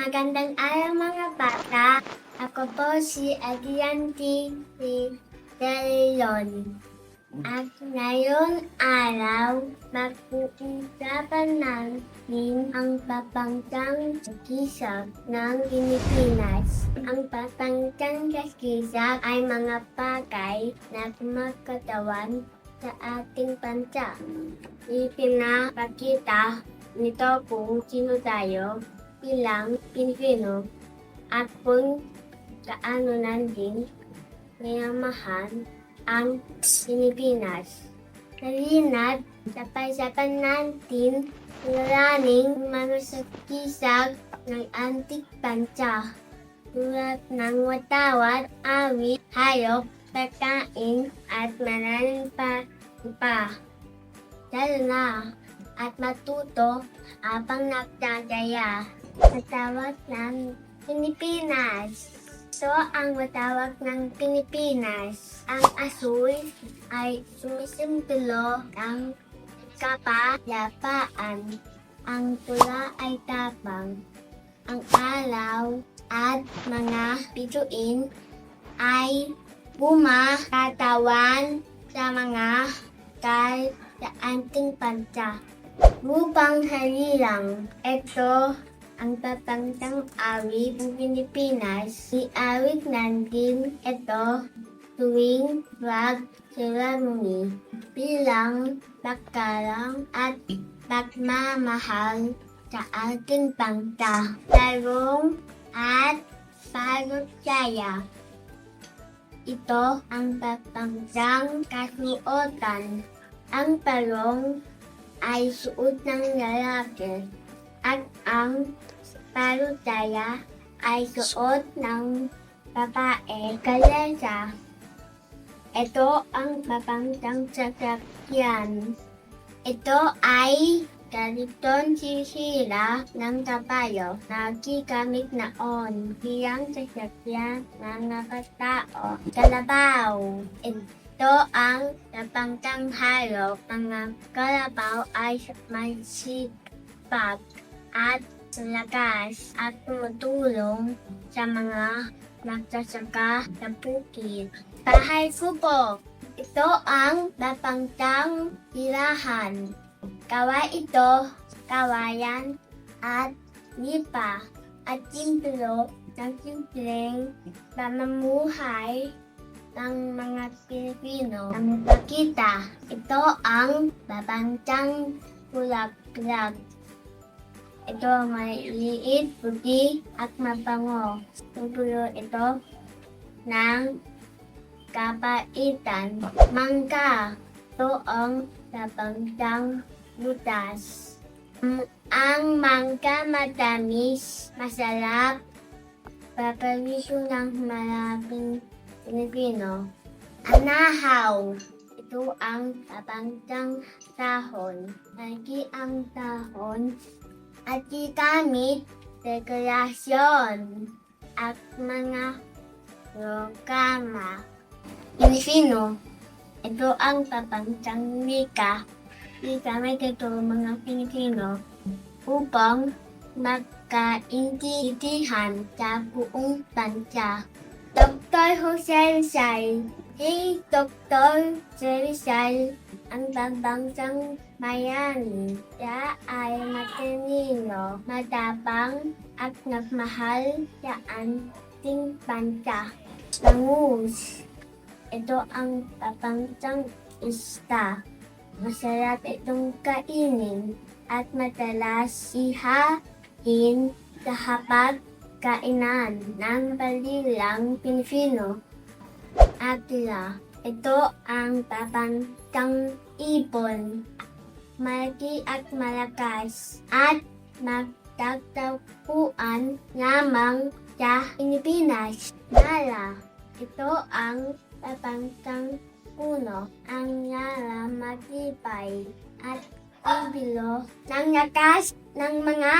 Magandang araw mga bata. Ako po si Adrianti Delon. At ngayong araw, mag-uusapan natin ang papanggang kisap ng Pilipinas. Ang papanggang kisap ay mga bagay na kumakatawan sa ating bansa. Ipinapakita nito kung sino tayo bilang Pilipino at kung gaano natin minamahal ang Pilipinas. Halina't sabay-sabay natin maraming mga sakisag ng antik bansa tulad ng watawat, awit, hayop, pagkain at maraming pa. Lalo na at matuto habang nagdadaya. Watawat ng Pilipinas. Ito ang watawat ng Pilipinas. Ang asul ay sumisimbolo ng kapayapaan. Ang pula ay tapang. Ang alaw at mga bituin ay bumakatawan sa mga kal sa anting bansa. Upang halilang, ito ang papanggang awit ng Pilipinas. Iawit natin ito tuwing flag ceremony bilang pagkalang at pagmamahal sa ating bansa. Tarong at pagkaya. Ito ang papanggang kasuotan. Ang tarong ay suot ng lalaki at ang parutaya ay suot ng babae. Kalesa. Ito ang papanggang sasakyan. Ito ay kariton sisira ng kabayo na gigamit noon bilang sasakyan ng mga tao. Kalabaw. Ito ang papanggang hayop. Mga kalabaw ay masipag at lakas at tumutulong sa mga nagsasaka sa bukid. Bahay kubo. Ito ang papanggang tirahan. Gawa ito, kawayan at lipa at simbolo ng simpleng pamumuhay ng mga Pilipino. Ang pakita, ito ang papanggang bulaklak. Ito may liit, puti at mabango. Tutulo ito ng kapaitan. Mangga. Ito ang papanggang butas. Ang mangga matamis, masarap, paborito ng maraming Pilipino. Anahaw. Ito ang papanggang dahon. Lagi ang dahon at gigamit dekorasyon at mga programa. Pilipino. Ito ang papanggang wika. Gigamit ito mga Pilipino upang magkaintindihan sa buong bansa. Dr. Jose Rizal. Si Dr. Rizal ang papanggang bayani. Siya ay matalino, matapang at nagmahal sa ating bansa. Bangus. Ito ang papanggang isda. Masarap itong kainin at madalas ihain sa hapag-kainan ng palilang Pilipino. Agila. Ito ang papanggang ibon. Malaki at malakas at magtatagpuan lamang sa Pilipinas. Nala. Ito ang papanggang puno. Ang nala matibay at ibilo ng lakas ng mga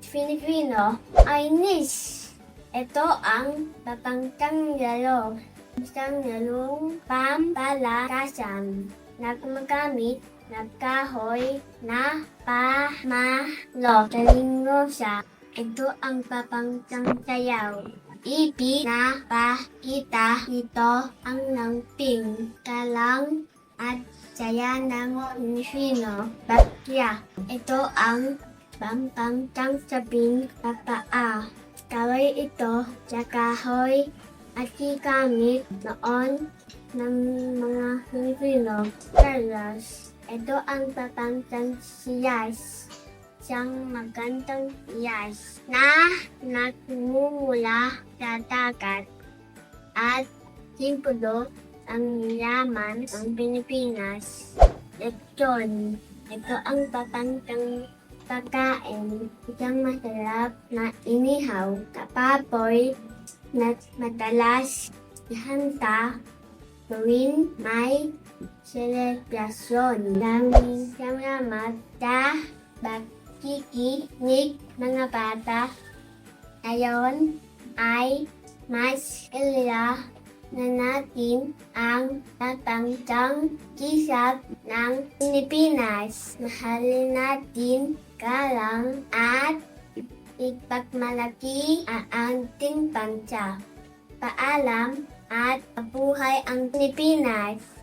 Pilipino ay nis. Ito ang papanggang lalo. Isang lalong pampalakasan na gumagamit ng kahoy na pamalo. Talingo siya Ito ang papangsang sayaw. Ibig na pakita dito ang nangting kalang at saya ng Pilipino. Bakya. Ito ang pampangsang sabing papaa. Kaway ito sa kahoy at gamit noon ng mga Pilipino. Carlos. Ito ang papangsang siyas. Siyang magandang siyas na nagmumula sa dagat at simpulo ang yaman ng Pilipinas. Lechon. Ito ang papangsang pagkain. Isang masarap na inihaw. Kapapoy na madalas ihanda tuwing may selebrasyon. Daming salamat sa pakikinig mga bata. Ngayon ay mas kilala na natin ang papangsang kisap ng Pilipinas. Mahalin natin galang at ipagmalaki ang ating bansa. Paalam at mabuhay ang Pilipinas!